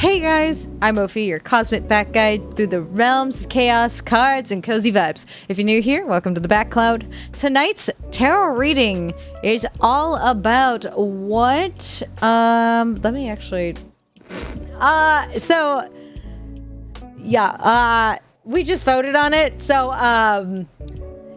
Hey guys, I'm Ophi, your cosmic back guide through the realms of chaos, cards, and cozy vibes. If you're new here, welcome to the back cloud. Tonight's tarot reading is all about what, let me actually, we just voted on it, so,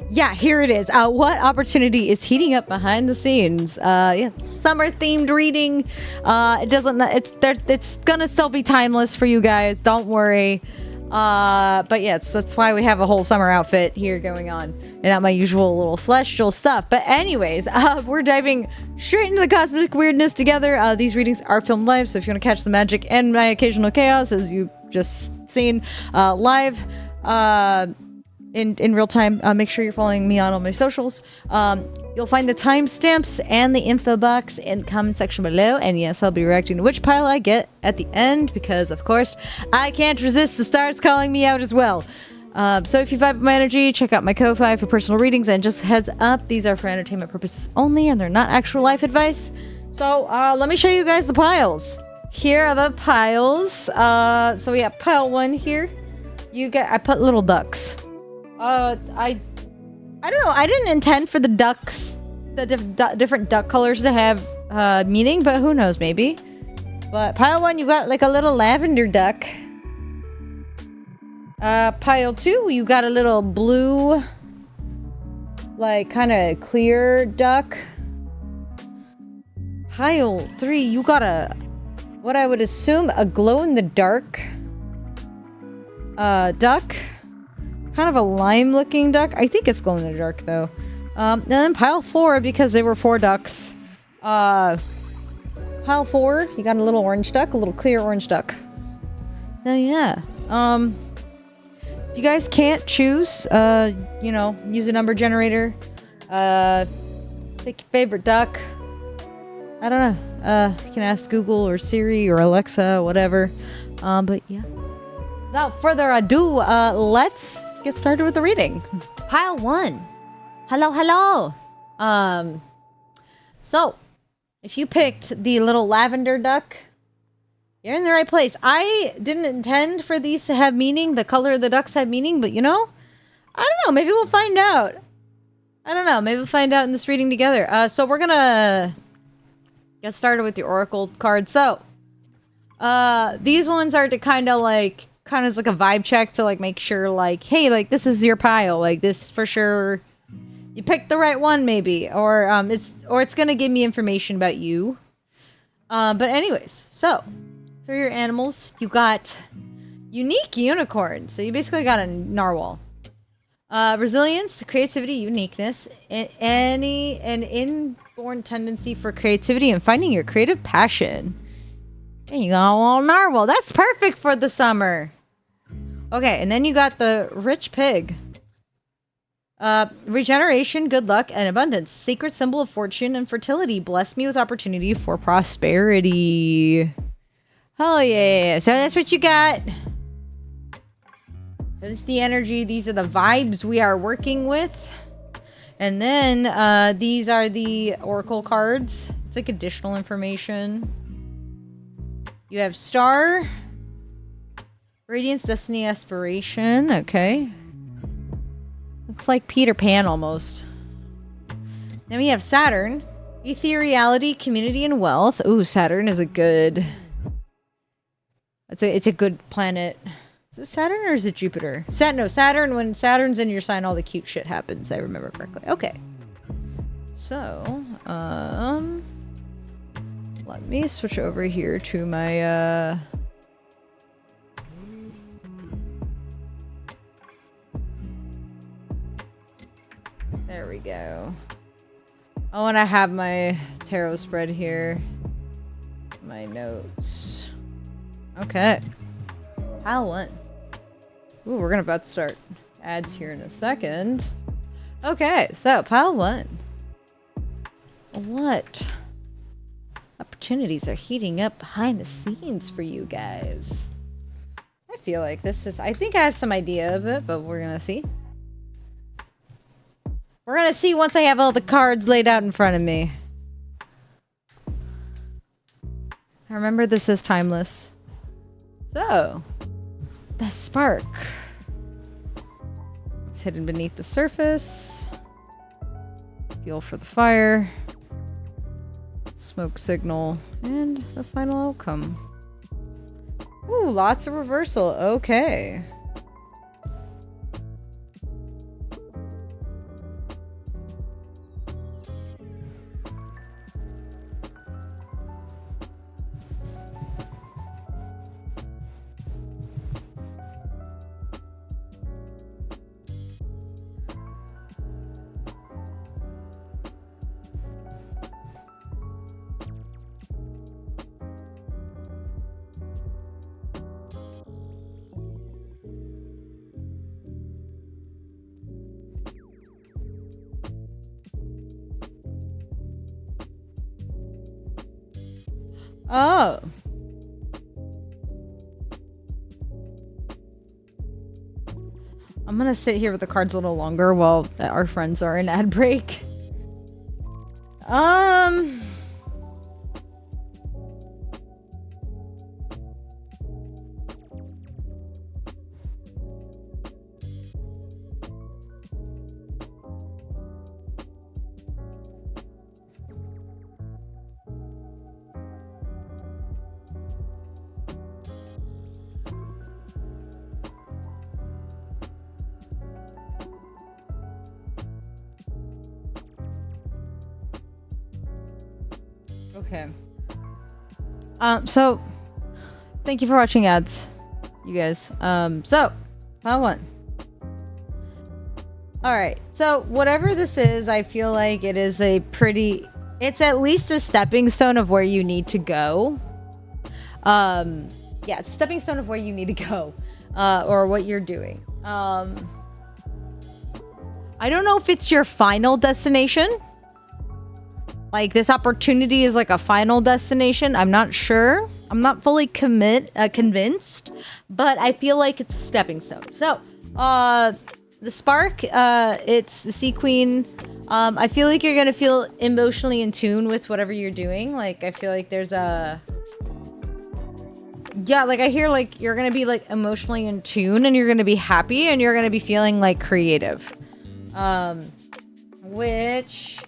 yeah, here it is. What opportunity is heating up behind the scenes? It's summer themed reading. It's gonna still be timeless for you guys. Don't worry. But yeah, that's why we have a whole summer outfit here going on, and not my usual little celestial stuff. But anyways, we're diving straight into the cosmic weirdness together. These readings are filmed live, so if you want to catch the magic and my occasional chaos, as you just seen, live, in real time, make sure you're following me on all my socials. You'll find the timestamps and the info box in the comment section below. And yes, I'll be reacting to which pile I get at the end, because of course I can't resist the stars calling me out as well. So if you vibe with my energy, check out my Ko-Fi for personal readings. And just heads up, these are for entertainment purposes only, and they're not actual life advice. So let me show you guys the piles. Here are the piles. So we have pile 1 here. I put little ducks. I don't know. I didn't intend for the ducks, the different duck colors to have meaning, but who knows, maybe. But pile 1, you got like a little lavender duck. Pile 2, you got a little blue, like kind of clear duck. Pile 3, you got what I would assume a glow-in-the-dark duck. Kind of a lime-looking duck. I think it's glow-in-the-dark, though. And then pile 4, because they were 4 ducks. Pile 4, you got a little orange duck, a little clear orange duck. So, yeah. If you guys can't choose, you know, use a number generator. Pick your favorite duck. I don't know. You can ask Google or Siri or Alexa, whatever. But, yeah. Without further ado, let's get started with the reading. Pile 1. Hello. So, if you picked the little lavender duck, you're in the right place. I didn't intend for these to have meaning. The color of the ducks have meaning, but you know, I don't know. Maybe we'll find out. I don't know. Maybe we'll find out in this reading together. So we're gonna get started with the oracle card. So, these ones are to kind of like a vibe check to like make sure like, hey, like this is your pile, like this for sure you picked the right one, maybe, or it's gonna give me information about you. But anyways, so for your animals, you got unique unicorn. So you basically got a narwhal. Resilience, creativity, uniqueness, and an inborn tendency for creativity and finding your creative passion. And you got a little narwhal. That's perfect for the summer. Okay, and then you got the rich pig. Regeneration, good luck, and abundance. Sacred symbol of fortune and fertility. Bless me with opportunity for prosperity. Hell yeah. So that's what you got. So this is the energy. These are the vibes we are working with. And then these are the oracle cards. It's like additional information. You have star, radiance, destiny, aspiration. Okay. Looks like Peter Pan almost. Then we have Saturn, ethereality, community, and wealth. Ooh, Saturn is a good. It's a good planet. Is it Saturn or is it Jupiter? No, Saturn. When Saturn's in your sign, all the cute shit happens. I remember correctly. Okay. So, let me switch over here to my, there we go. I want to have my tarot spread here. My notes. Okay. Pile 1. Ooh, we're about to start ads here in a second. Okay, so pile 1. What opportunities are heating up behind the scenes for you guys? I feel like this is... I think I have some idea of it, but we're gonna see. We're gonna see once I have all the cards laid out in front of me. Remember, this is timeless. So, the spark. It's hidden beneath the surface. Fuel for the fire. Smoke signal. And the final outcome. Ooh, lots of reversal. Okay. Oh. I'm gonna sit here with the cards a little longer while our friends are in ad break. Okay. So thank you for watching ads, you guys. So pile one. Alright, so whatever this is, I feel like it is it's at least a stepping stone of where you need to go. Yeah, it's a stepping stone of where you need to go. Or what you're doing. I don't know if it's your final destination. Like, this opportunity is like a final destination. I'm not sure. I'm not fully convinced, but I feel like it's a stepping stone. So, the spark, it's the Sea Queen. I feel like you're gonna feel emotionally in tune with whatever you're doing. Like, I feel like there's a... Yeah, like, I hear, like, you're gonna be, like, emotionally in tune, and you're gonna be happy, and you're gonna be feeling, like, creative. Which...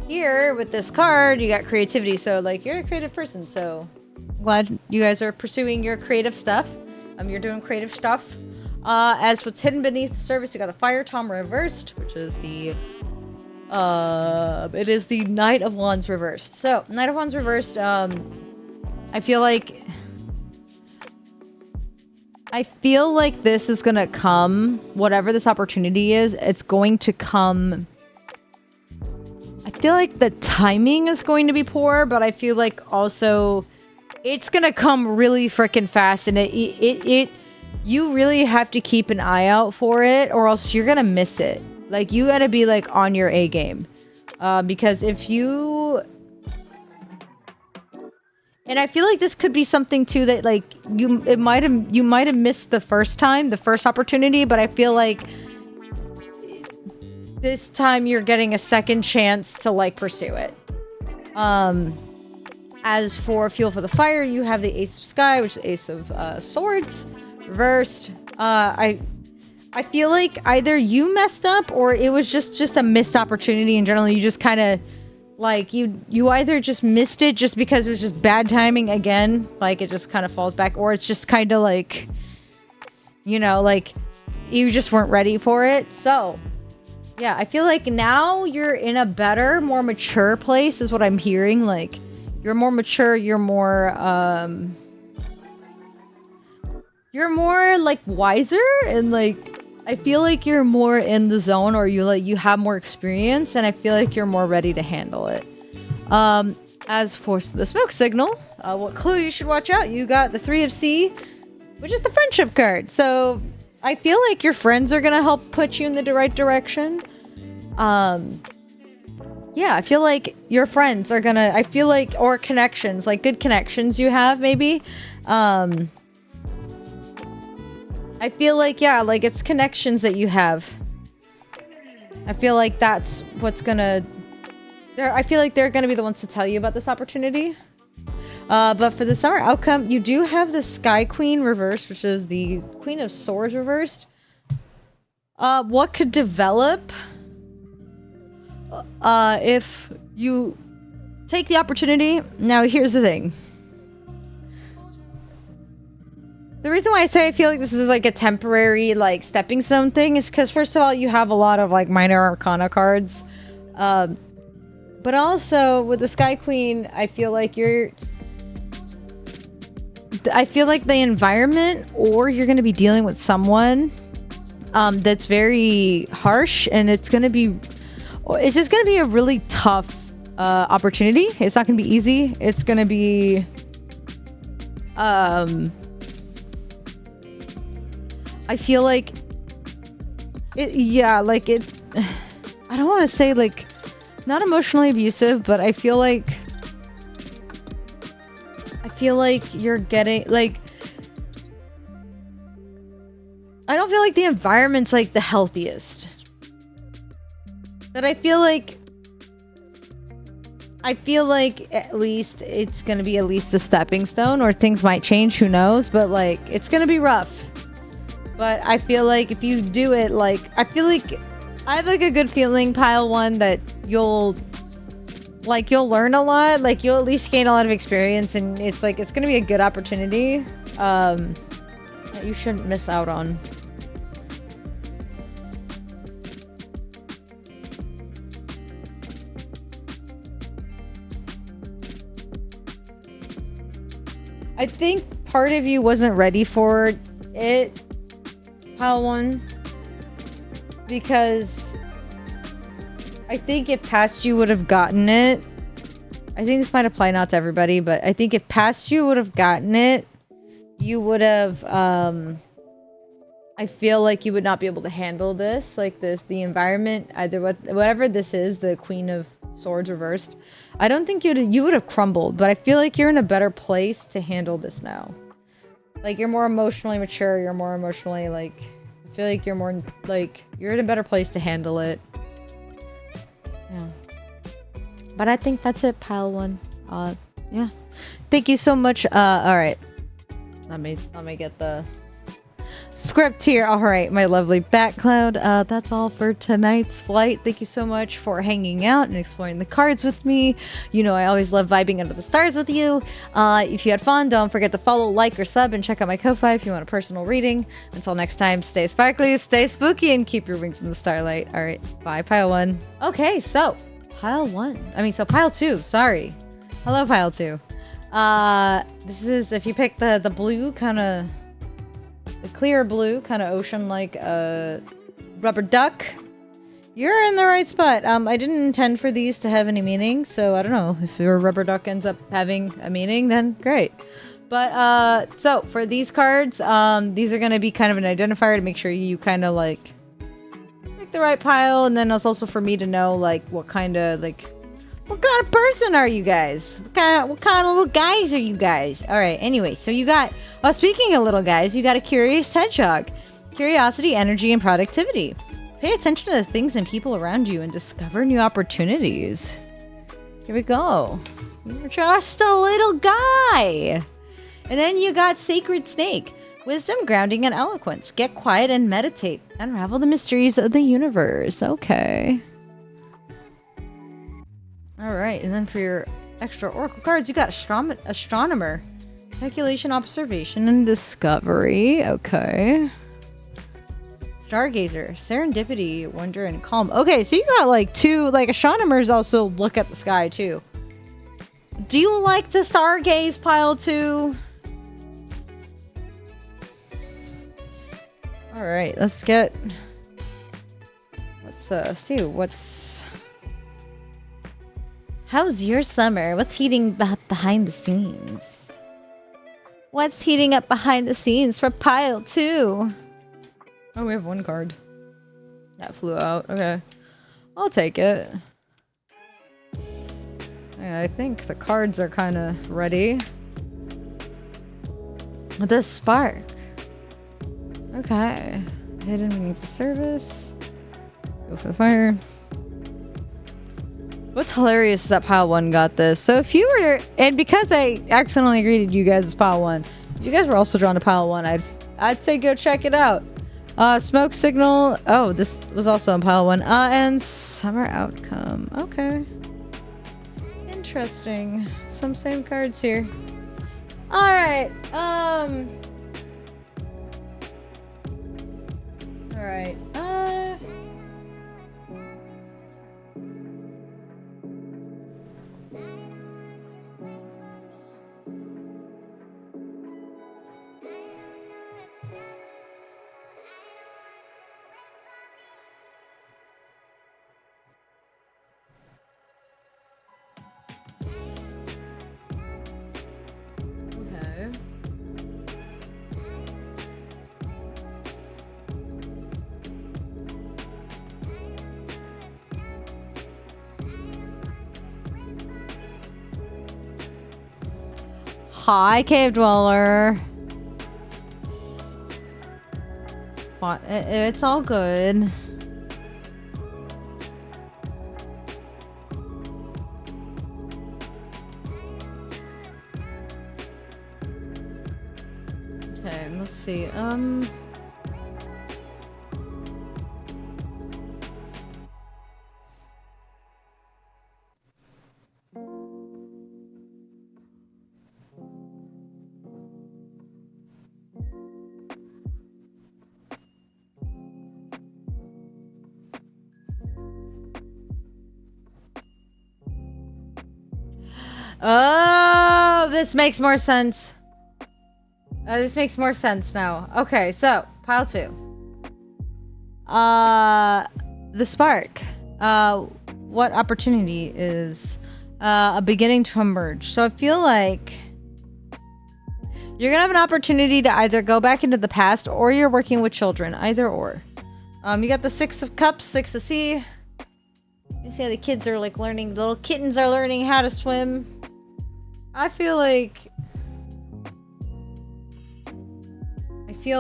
Here, with this card, you got creativity, so, like, you're a creative person, so... Glad you guys are pursuing your creative stuff. You're doing creative stuff. As what's hidden beneath the surface, you got the Fire Tom reversed, which is the... it is the Knight of Wands reversed. So, Knight of Wands reversed, I feel like this is gonna come, whatever this opportunity is, it's going to come... I feel like the timing is going to be poor, but I feel like also it's gonna come really freaking fast, and you really have to keep an eye out for it, or else you're gonna miss it. Like, you gotta be like on your A game, because if you... And I feel like this could be something too that, like, you might have missed the first opportunity, but I feel like this time you're getting a second chance to, like, pursue it. As for Fuel for the Fire, you have the Ace of Sky, which is the Ace of Swords reversed. I feel like either you messed up or it was just a missed opportunity in general. You just kind of, like, you either just missed it just because it was just bad timing again, like, it just kind of falls back, or it's just kind of like, you know, like, you just weren't ready for it. So yeah, I feel like now you're in a better, more mature place is what I'm hearing. Like, you're more mature, you're more like wiser, and like I feel like you're more in the zone, or you have more experience, and I feel like you're more ready to handle it. As for the smoke signal, what clue you should watch out? You got the Three of Sea, which is the friendship card. So I feel like your friends are gonna help put you in the right direction. Yeah, I feel like your friends are gonna, or connections, like good connections you have, maybe. I feel like, yeah, like it's connections that you have. I feel like that's what's gonna, I feel like they're gonna be the ones to tell you about this opportunity. But for the summer outcome, you do have the Sky Queen reversed, which is the Queen of Swords reversed. What could develop if you take the opportunity? Now, here's the thing. The reason why I say I feel like this is like a temporary like stepping stone thing is because first of all, you have a lot of like minor arcana cards. But also with the Sky Queen, I feel like the environment, or you're going to be dealing with someone that's very harsh, and it's just going to be a really tough opportunity. It's not going to be easy. It's going to be I feel like I don't want to say like not emotionally abusive, but I feel like you're getting like, I don't feel like the environment's like the healthiest, but I feel like at least it's gonna be at least a stepping stone, or things might change, who knows, but like it's gonna be rough. But I feel like if you do it, like, I feel like I have like a good feeling, pile one, that you'll learn a lot. Like you'll at least gain a lot of experience, and it's like, it's gonna be a good opportunity that you shouldn't miss out on. I think part of you wasn't ready for it, pile one, because I think if past you would have gotten it, I think this might apply not to everybody, but I think if past you would have gotten it, you would have, I feel like you would not be able to handle this, like the environment, either whatever this is, the Queen of Swords reversed. I don't think you would have crumbled, but I feel like you're in a better place to handle this now. Like, you're more emotionally mature, you're more emotionally, like, I feel like you're more, like, you're in a better place to handle it. Yeah. But I think that's it, pile one. Yeah. Thank you so much. Alright. Let me get the script here. All right, my lovely Batcloud. That's all for tonight's flight. Thank you so much for hanging out and exploring the cards with me. You know, I always love vibing under the stars with you. If you had fun, don't forget to follow, like, or sub, and check out my Ko-Fi if you want a personal reading. Until next time, stay sparkly, stay spooky, and keep your wings in the starlight. All right, bye, pile one. Okay, so pile two. Sorry. Hello, pile two. This is, if you pick the blue kind of, the clear blue, kind of ocean-like rubber duck, you're in the right spot. I didn't intend for these to have any meaning, so I don't know. If your rubber duck ends up having a meaning, then great. But, so, for these cards, these are going to be kind of an identifier to make sure you kind of, like, pick the right pile, and then it's also for me to know, like, what kind of person are you guys? What kind of little guys are you guys? All right, anyway, so you got, speaking of little guys, you got a curious hedgehog. Curiosity, energy, and productivity. Pay attention to the things and people around you and discover new opportunities. Here we go. You're just a little guy. And then you got sacred snake. Wisdom, grounding, and eloquence. Get quiet and meditate. Unravel the mysteries of the universe. Okay. Alright, and then for your extra oracle cards, you got astronomer. Speculation, observation, and discovery. Okay. Stargazer. Serendipity, wonder, and calm. Okay, so you got like two, like, astronomers also look at the sky too. Do you like to stargaze, pile two? Alright, let's see what's... How's your summer? What's heating up behind the scenes? What's heating up behind the scenes for pile two? Oh, we have one card. That flew out. Okay. I'll take it. Yeah, I think the cards are kind of ready. The spark. Okay. Hidden beneath the surface. Go for the fire. What's hilarious is that pile 1 got this. So if you were to, and because I accidentally greeted you guys as pile 1, if you guys were also drawn to pile 1, I'd say go check it out. Smoke signal. Oh, this was also on pile 1. And summer outcome. Okay. Interesting. Some same cards here. Alright. Alright. Okay. Hi, cave dweller. What? It's all good. Okay, let's see. Oh, this makes more sense. This makes more sense now. Okay, so pile 2. The spark. What opportunity is a beginning to emerge? So I feel like you're gonna have an opportunity to either go back into the past or you're working with children, either or. You got the 6 of Cups, 6 of Sea. You see how the kids are like learning, the little kittens are learning how to swim. I feel like you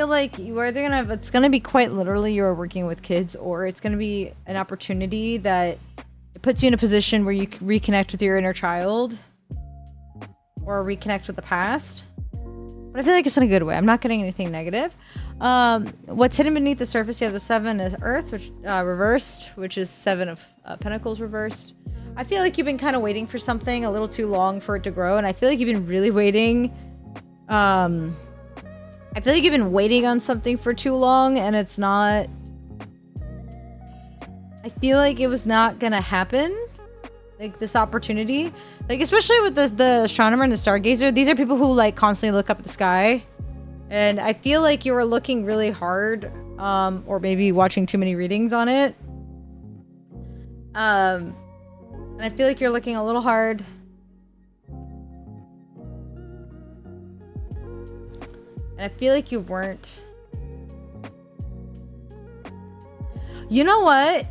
are either gonna have, it's gonna be quite literally you're working with kids, or it's gonna be an opportunity that it puts you in a position where you can reconnect with your inner child or reconnect with the past. But I feel like it's in a good way. I'm not getting anything negative. What's hidden beneath the surface? You have the 7 is Earth, which reversed, which is 7 of Pentacles reversed. I feel like you've been kind of waiting for something a little too long for it to grow, and I feel like you've been really waiting. I feel like you've been waiting on something for too long, and it's not. I feel like it was not gonna happen. Like this opportunity, like especially with the astronomer and the stargazer. These are people who like constantly look up at the sky. And I feel like you were looking really hard, or maybe watching too many readings on it. And I feel like you're looking a little hard. And I feel like you weren't. You know what?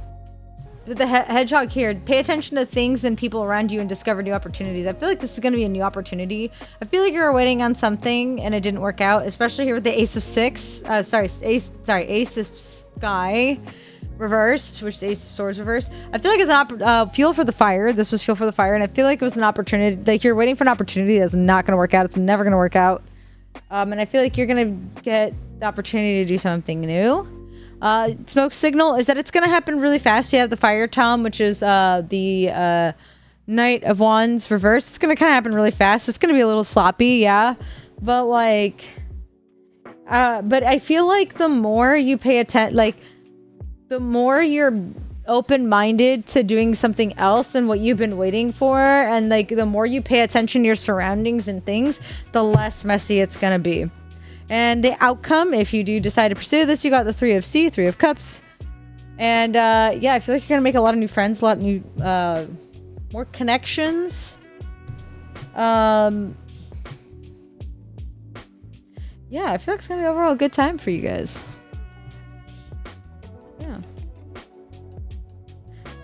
With the hedgehog here, pay attention to things and people around you and discover new opportunities. I feel like this is going to be a new opportunity. I feel like you were waiting on something and it didn't work out, especially here with the Ace of Six. Ace of Sky reversed, which is Ace of Swords reversed. I feel like it's an fuel for the fire. This was fuel for the fire, and I feel like it was an opportunity. Like you're waiting for an opportunity that's not going to work out. It's never going to work out. And I feel like you're going to get the opportunity to do something new. Smoke signal is that it's gonna happen really fast. You have the fire tome, which is the Knight of Wands reversed. It's gonna kind of happen really fast. It's gonna be a little sloppy, yeah, but like but I feel like the more you pay attention, like the more you're open-minded to doing something else than what you've been waiting for, and like the more you pay attention to your surroundings and things, the less messy it's gonna be. And the outcome, if you do decide to pursue this, you got the 3 of Sea, 3 of Cups. And yeah, I feel like you're going to make a lot of new friends, a lot of new, more connections. Yeah, I feel like it's going to be overall a good time for you guys. Yeah.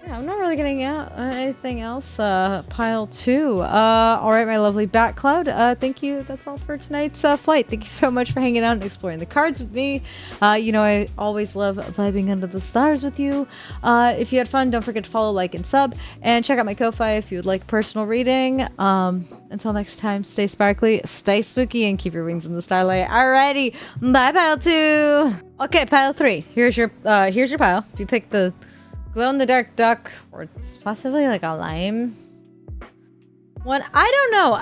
Yeah, I'm not really getting out anything else. Pile 2. Alright, my lovely Bat Cloud. Thank you. That's all for tonight's flight. Thank you so much for hanging out and exploring the cards with me. You know, I always love vibing under the stars with you. If you had fun, don't forget to follow, like, and sub. And check out my Ko-Fi if you would like personal reading. Until next time, stay sparkly, stay spooky, and keep your wings in the starlight. Alrighty. Bye, Pile 2. Okay, Pile 3. Here's your pile. If you pick the glow-in-the-dark duck, or it's possibly like a lime one. I don't know.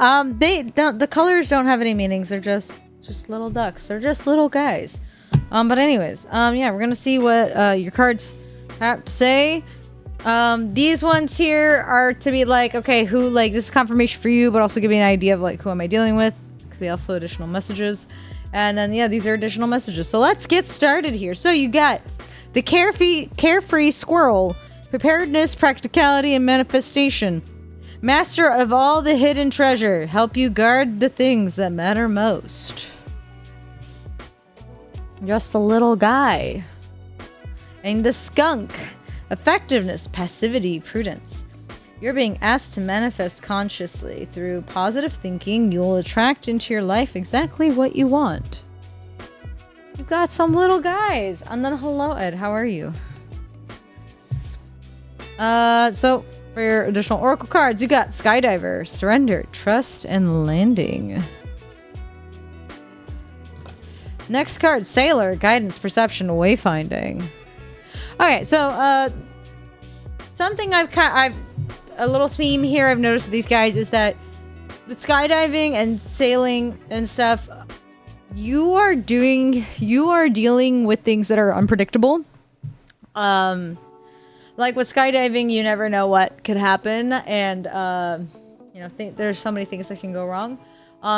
The colors don't have any meanings. They're just little ducks. They're just little guys. But anyways, yeah, we're gonna see what your cards have to say. These ones here are to be like, okay, who, like, this is confirmation for you, but also give me an idea of like who am I dealing with. Could be also additional messages. And then yeah, these are additional messages. So let's get started here. So you got the carefree squirrel, preparedness, practicality, and manifestation. Master of all the hidden treasure, help you guard the things that matter most. Just a little guy. And the skunk, effectiveness, passivity, prudence. You're being asked to manifest consciously. Through positive thinking, you'll attract into your life exactly what you want. You got some little guys. And then hello, Ed. How are you? So for your additional oracle cards, you got Skydiver, Surrender, Trust, and Landing. Next card, Sailor, Guidance, Perception, Wayfinding. Okay, so something a little theme here I've noticed with these guys is that with skydiving and sailing and stuff, you are dealing with things that are unpredictable. Like with skydiving, you never know what could happen, and you know, there's so many things that can go wrong.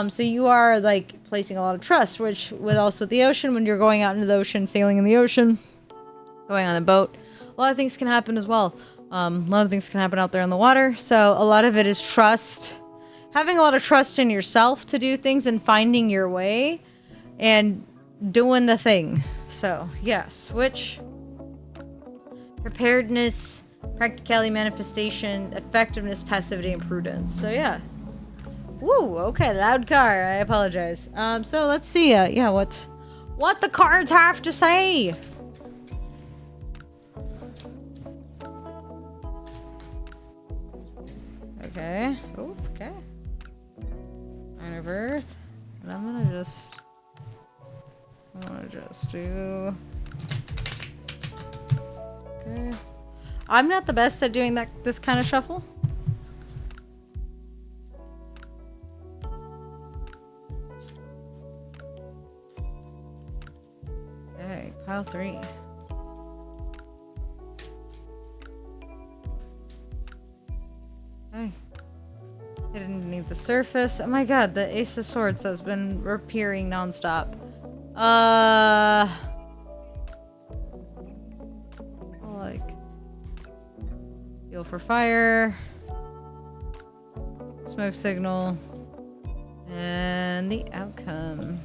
So you are like placing a lot of trust, which with also the ocean, when you're going out into the ocean, sailing in the ocean, going on a boat, a lot of things can happen as well. A lot of things can happen out there in the water. So a lot of it is trust, having a lot of trust in yourself to do things and finding your way and doing the thing. So yeah, switch. Preparedness, practicality, manifestation, effectiveness, passivity, and prudence. So yeah. Woo, okay, loud car. I apologize. So let's see, yeah, what the cards have to say. Okay. Oh, okay. Nine of Earth. And I'm gonna just do. Okay. I'm not the best at doing this kind of shuffle. Okay, pile 3. Okay. Hidden beneath the surface. Oh my god, the Ace of Swords has been appearing nonstop. Like, feel for fire, smoke signal, and the outcome.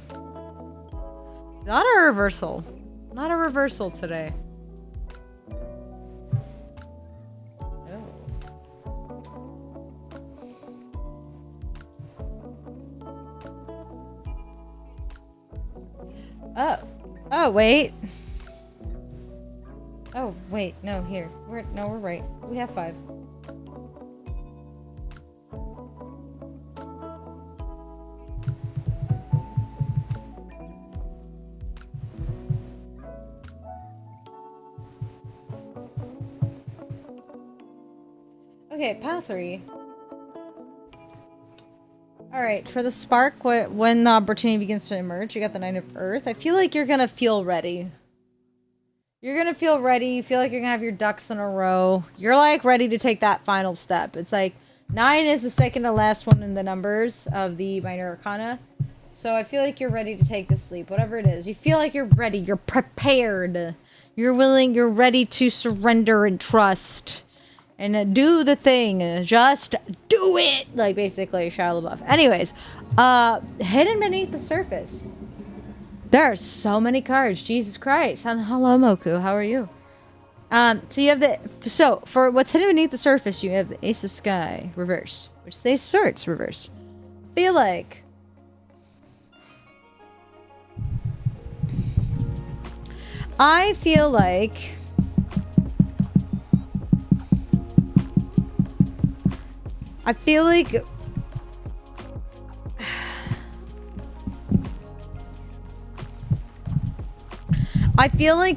Not a reversal. Not a reversal today. Oh, wait. Oh, wait. No, here. We're right. We have 5. Okay, pile 3. Alright, for the spark, when the opportunity begins to emerge, you got the 9 of Earth. I feel like you're gonna feel ready. You're gonna feel ready. You feel like you're gonna have your ducks in a row. You're like ready to take that final step. It's like 9 is the second to last one in the numbers of the minor arcana. So I feel like you're ready to take this leap, whatever it is. You feel like you're ready. You're prepared. You're willing. You're ready to surrender and trust. And do the thing. Just do it! Like, basically, Shia LaBeouf. Anyways, hidden beneath the surface. There are so many cards. Jesus Christ. And hello, Moku. How are you? So you have so for what's hidden beneath the surface, you have the Ace of Sky reversed, which is the Ace of Swords reversed. Feel like I feel like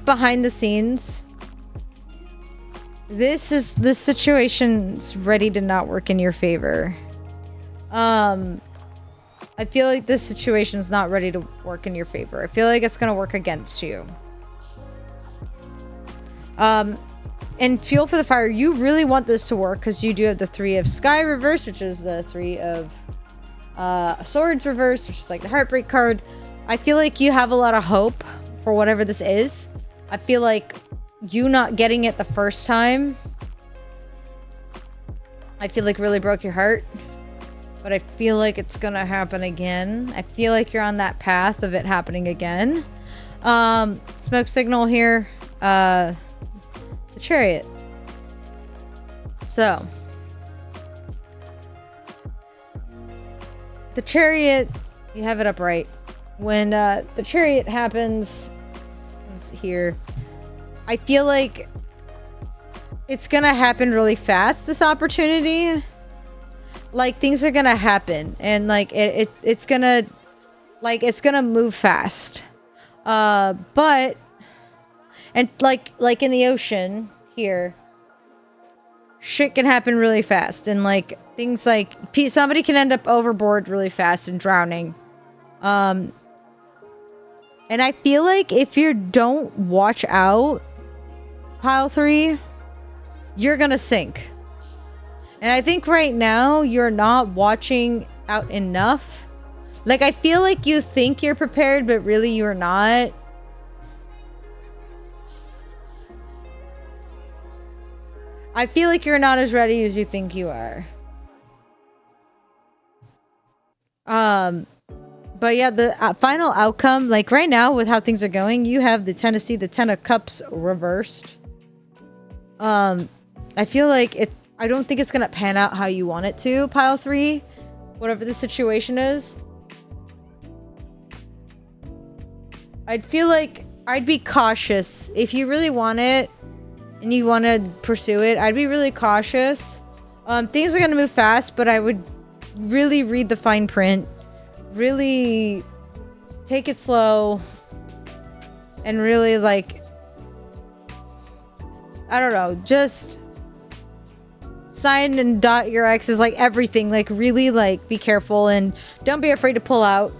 behind the scenes, this situation's ready to not work in your favor. I feel like this situation's not ready to work in your favor. I feel like it's gonna work against you. And Fuel for the Fire, you really want this to work because you do have the Three of Sky reverse, which is the Three of Swords reverse, which is like the Heartbreak card. I feel like you have a lot of hope for whatever this is. I feel like you not getting it the first time, I feel like really broke your heart. But I feel like it's gonna happen again. I feel like you're on that path of it happening again. Smoke signal here. The Chariot. So the Chariot, you have it upright. When the Chariot happens, it's here. I feel like it's gonna happen really fast, this opportunity. Like, things are gonna happen, and like it's gonna move fast. But and like in the ocean here, shit can happen really fast, and like things like somebody can end up overboard really fast and drowning. And I feel like if you don't watch out, Pile 3, you're gonna sink. And I think right now you're not watching out enough. Like, I feel like you think you're prepared, but really you're not. I feel like you're not as ready as you think you are. But yeah, the final outcome, like right now with how things are going, you have the Tennessee, the Ten of Cups reversed. I feel like I don't think it's gonna pan out how you want it to, Pile 3. Whatever the situation is. I'd feel like I'd be cautious. If you really want it and you want to pursue it, I'd be really cautious. Things are gonna move fast, but I would really read the fine print. Really take it slow. And really, like, I don't know, just sign and dot your X's, like everything. Like, really, like, be careful and don't be afraid to pull out.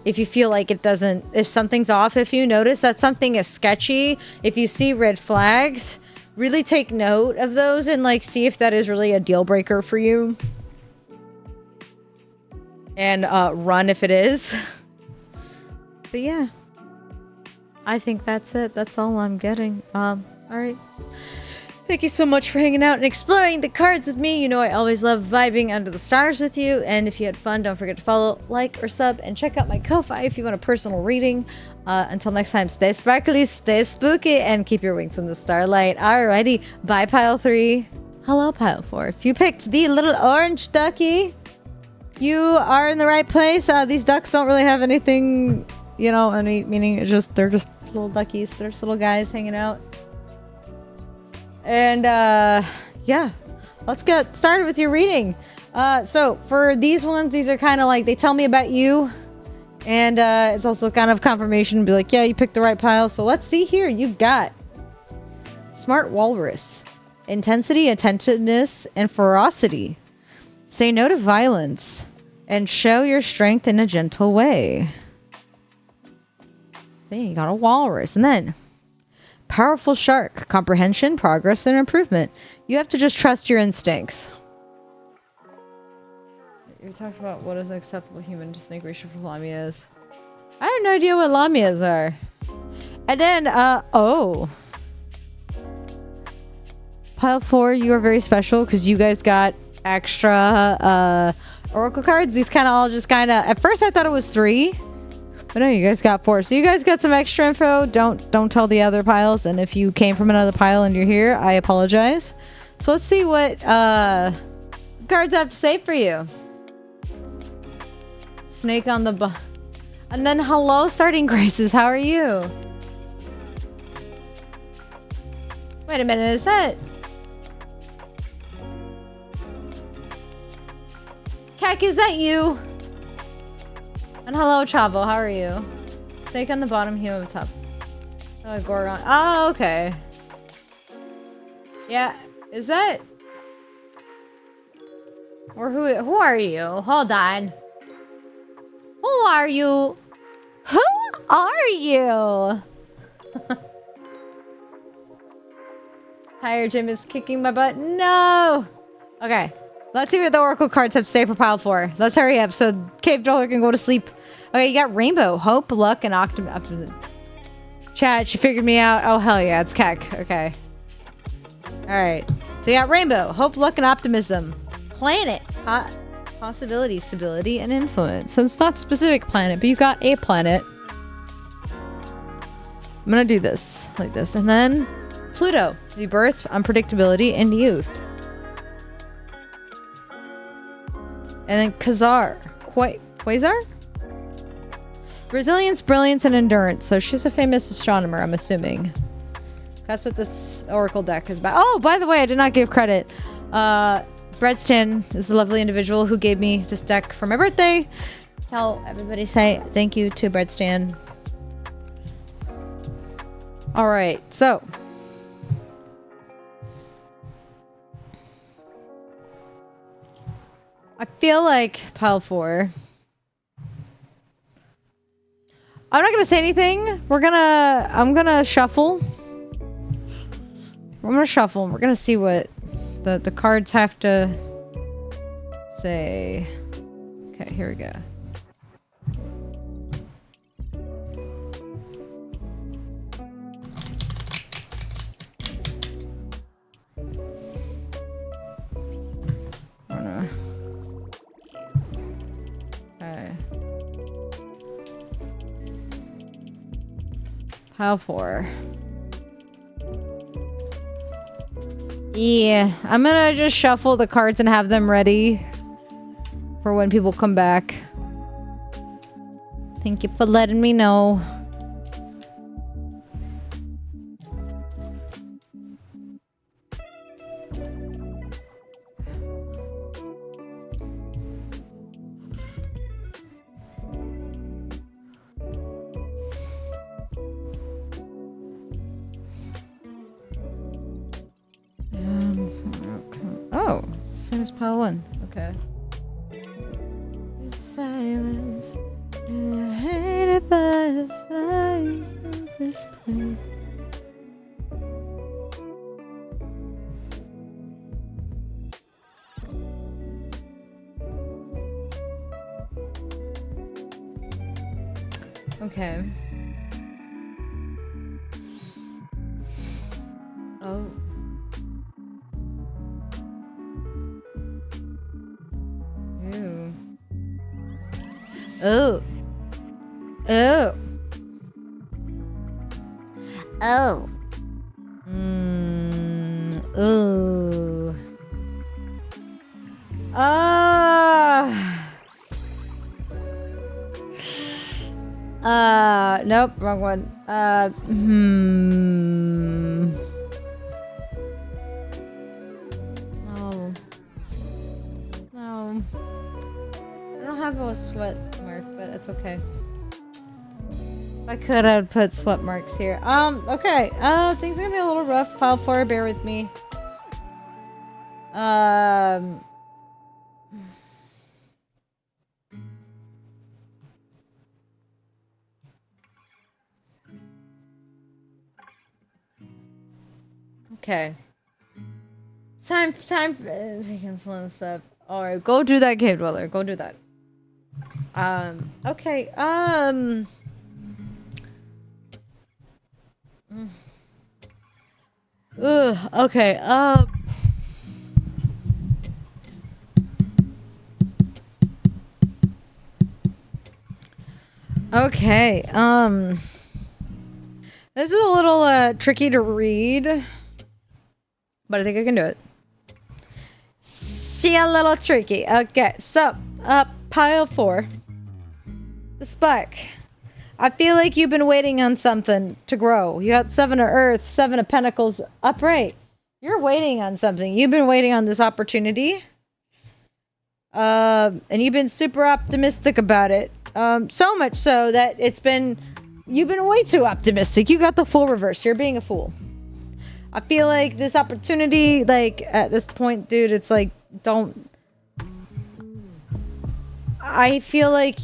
If you feel like if something's off, if you notice that something is sketchy, if you see red flags, really take note of those and like see if that is really a deal breaker for you. And run if it is. But yeah, I think that's it. That's all I'm getting. All right. Thank you so much for hanging out and exploring the cards with me. You know I always love vibing under the stars with you. And if you had fun, don't forget to follow, like, or sub, and check out my Ko-Fi if you want a personal reading. Until next time, stay sparkly, stay spooky, and keep your wings in the starlight. Alrighty, bye Pile 3. Hello Pile 4. If you picked the little orange ducky, you are in the right place. These ducks don't really have anything, you know, any meaning. It's just, they're just little duckies. They're just little guys hanging out. And yeah, let's get started with your reading. So for these ones, these are kind of like, they tell me about you, and it's also kind of confirmation, be like, yeah, you picked the right pile. So let's see here. You got Smart Walrus, intensity, attentiveness, and ferocity. Say no to violence and show your strength in a gentle way. So you got a walrus. And then Powerful Shark, comprehension, progress, and improvement. You have to just trust your instincts. You're talking about what is an acceptable human distinction for lamias. I have no idea what lamias are. And then, Pile 4, you are very special because you guys got extra oracle cards. These kind of all just kind of, at first I thought it was 3, But no, you guys got 4. So you guys got some extra info. Don't tell the other piles. And if you came from another pile and you're here, I apologize. So let's see what cards have to say for you. Snake on the and then hello, starting graces. How are you? Wait a minute, is that Kek, is that you? And hello, Chavo. How are you? Snake on the bottom, human on the top. Oh, Gorgon. Oh, okay. Yeah, is that? Or who are you? Hold on. Who are you? Who are you? Tire Jim is kicking my butt. No. Okay. Let's see what the Oracle cards have to say for pile 4. Let's hurry up so Cave Dweller can go to sleep. Okay, you got Rainbow, Hope, Luck, and Optimism. Chat, she figured me out. Oh, hell yeah, it's Keck. Okay. Alright. So you got Rainbow, Hope, Luck, and Optimism. Planet. Possibility, stability, and influence. So it's not specific planet, but you got a planet. I'm gonna do this. Like this. And then Pluto. Rebirth, unpredictability, and youth. And then Quasar. Quasar? Resilience, brilliance, and endurance. So she's a famous astronomer, I'm assuming. That's what this Oracle deck is about. Oh, by the way, I did not give credit. Breadstan is a lovely individual who gave me this deck for my birthday. Tell everybody, say thank you to Breadstan. Alright, so. I feel like pile 4. I'm not gonna say anything. I'm gonna shuffle. I'm gonna shuffle. We're gonna see what the cards have to say. Okay, here we go. Oh no. Okay. Pile 4. Yeah, I'm gonna just shuffle the cards and have them ready for when people come back. Thank you for letting me know. Oh, same as pile 1. Okay. Silence. Hated by the fire of this place. Okay. Oh. Ew. Oh. Oh. Oh. Oh. Nope, wrong one. No. No. I don't have a sweat mark, but it's okay. If I could, I would put sweat marks here. Okay. Things are gonna be a little rough. Pile 4, bear with me. Okay. Time for taking slow stuff. Alright, go do that, Cave Dweller. Go do that. Okay, okay, Okay, this is a little tricky to read, but I think I can do it. See, a little tricky. Okay, so pile 4. The spark. I feel like you've been waiting on something to grow. You got 7 of Earth, 7 of Pentacles upright. You're waiting on something. You've been waiting on this opportunity. And you've been super optimistic about it. So much so that you've been way too optimistic. You got the Fool reverse. You're being a fool. I feel like this opportunity, like, at this point, dude, it's like, I feel like...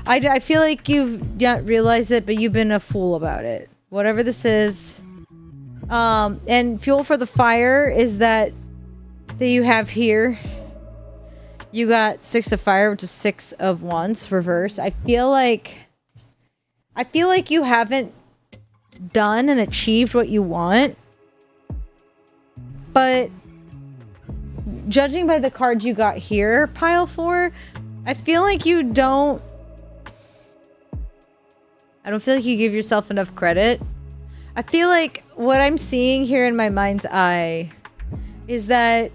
I feel like you've not realized it, but you've been a fool about it. Whatever this is. And fuel for the fire is that you have here. You got 6 of fire, which is 6 of wands, reverse. I feel like you haven't done and achieved what you want. But judging by the cards you got here, pile 4, I feel like you don't... I don't feel like you give yourself enough credit. I feel like what I'm seeing here in my mind's eye is that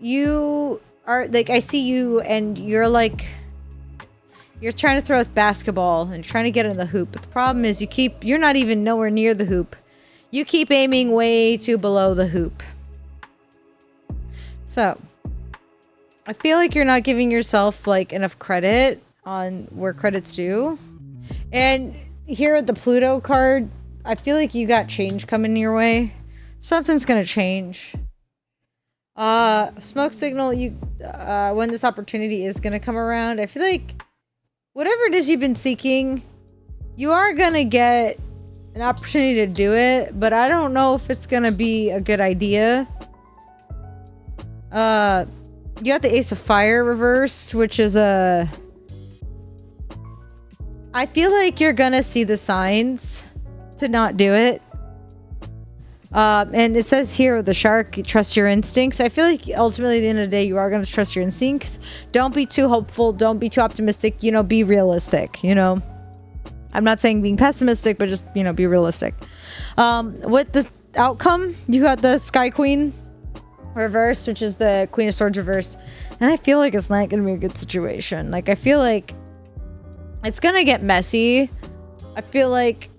you are, like, I see you and you're like, you're trying to throw a basketball and trying to get in the hoop. But the problem is you're not even nowhere near the hoop. You keep aiming way too below the hoop. So, I feel like you're not giving yourself, like, enough credit on where credit's due. And here at the Pluto card, I feel like you got change coming your way. Something's gonna change. Smoke signal, when this opportunity is gonna come around, I feel like whatever it is you've been seeking, you are gonna get an opportunity to do it, but I don't know if it's gonna be a good idea. You got the Ace of Fire reversed, which is a... I feel like you're gonna see the signs to not do it. And it says here, the shark, you trust your instincts. I feel like ultimately at the end of the day, you are gonna trust your instincts. Don't be too hopeful. Don't be too optimistic. You know, be realistic, you know. I'm not saying being pessimistic, but just, you know, be realistic. With the outcome, you got the Sky Queen reversed, which is the Queen of Swords reversed. And I feel like it's not gonna be a good situation. Like, I feel like it's gonna get messy. I feel like...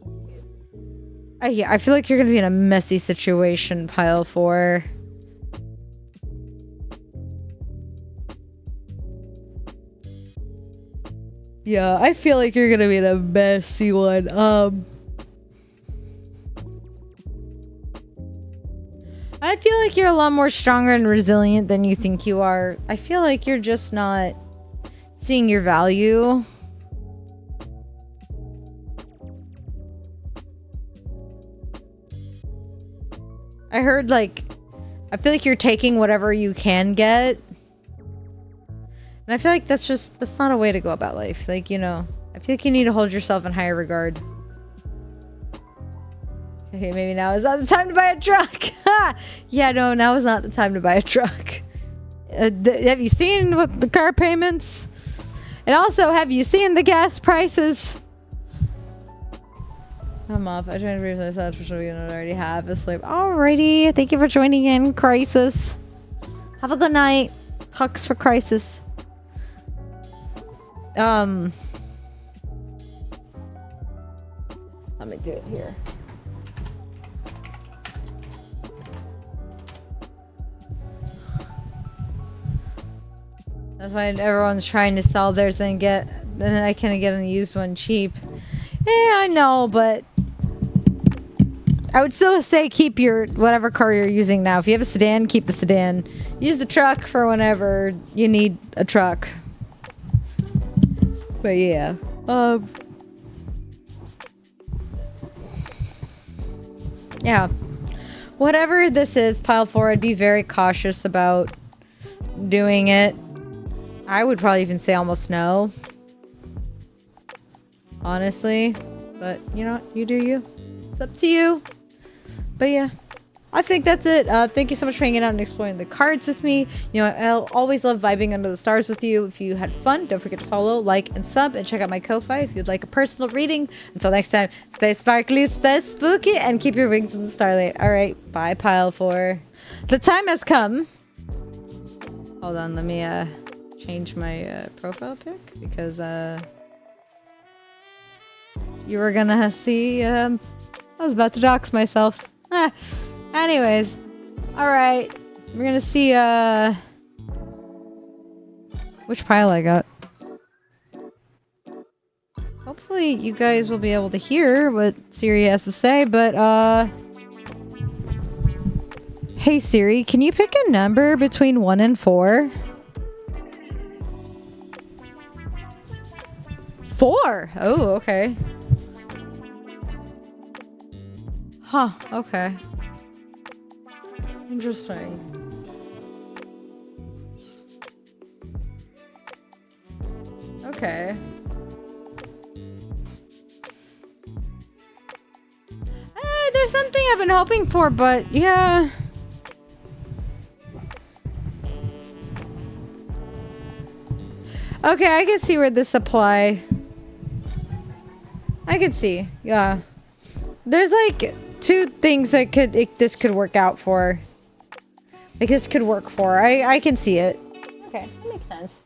I feel like you're gonna be in a messy situation, pile 4. Yeah, I feel like you're gonna be in a messy one. I feel like you're a lot more stronger and resilient than you think you are. I feel like you're just not seeing your value. I heard, like, I feel like you're taking whatever you can get. And I feel like that's not a way to go about life. Like, you know, I feel like you need to hold yourself in higher regard. Okay, maybe now is not the time to buy a truck. Yeah, no, now is not the time to buy a truck. Have you seen what the car payments? And also, have you seen the gas prices? I'm off. I try to brief myself for sure you don't already have a sleep. Alrighty. Thank you for joining in, Crisis. Have a good night. Talks for Crisis. Let me do it here. That's why everyone's trying to sell theirs and then I can get a used one cheap. Yeah, I know, but I would still say keep your whatever car you're using now. If you have a sedan, keep the sedan. Use the truck for whenever you need a truck. But yeah. Yeah. Whatever this is, pile 4, I'd be very cautious about doing it. I would probably even say almost no. Honestly. But, you know what? You do you. It's up to you. But yeah. I think that's it. Thank you so much for hanging out and exploring the cards with me. You know, I'll always love vibing under the stars with you. If you had fun, don't forget to follow, like, and sub, and check out my Ko-Fi if you'd like a personal reading. Until next time, stay sparkly, stay spooky, and keep your wings in the starlight. All right, bye, Pile 4. The time has come. Hold on, let me change my profile pic because you were gonna see I was about to dox myself. Anyways, all right, we're gonna see which pile I got. Hopefully you guys will be able to hear what Siri has to say, but hey Siri, can you pick a number between 1 and 4? 4. Oh, okay. Huh, okay. Interesting. Okay. There's something I've been hoping for, but yeah. Okay, I can see where this apply. I can see, yeah. There's like 2 things that this could work out for. Like this could work for. I can see it. Okay, that makes sense.